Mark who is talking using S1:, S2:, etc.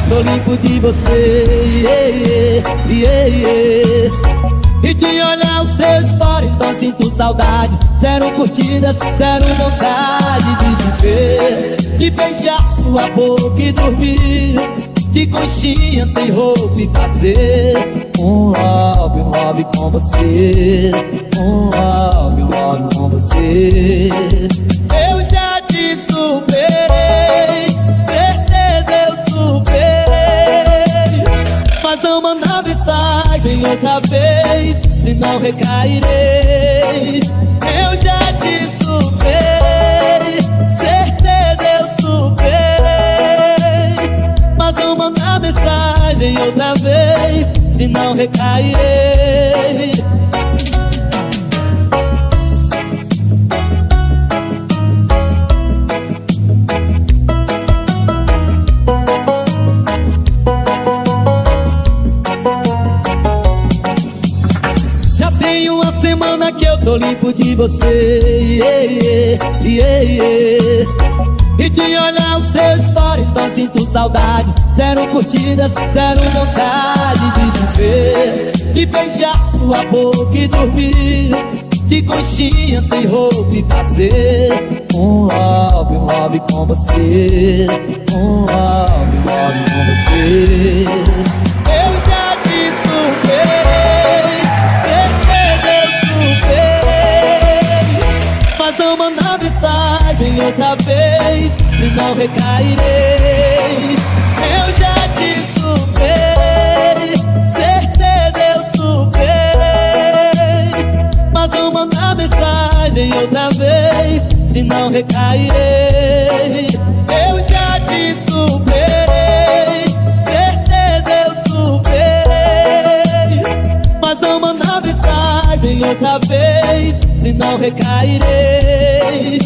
S1: tô limpo de você, E de olhar os seus stories não sinto saudades. Zero curtidas, zero vontade de viver, de beijar sua boca e dormir de conchinha sem roupa e fazer um love com você, um love com você. Eu já te superei, certeza eu superei, mas não mandar mensagem outra vez, senão recairei. Eu já te superei, certeza eu superei, mas não mandar mensagem outra vez, senão recairei. Já tem uma semana que eu tô limpo de você, E de olhar os seus stories não sinto saudades. Zero curtidas, zero vontade de viver, de beijar sua boca e dormir de conchinha sem roupa e fazer um love com você, um love com você. Eu já te superei, certeza eu superei, mas não mandar mensagem outra vez, senão recairei. Eu já te superei, certeza eu superei, mas não mandar mensagem outra vez, senão recairei. Eu já te superei, certeza eu superei, mas não mandar mensagem outra vez, senão recairei.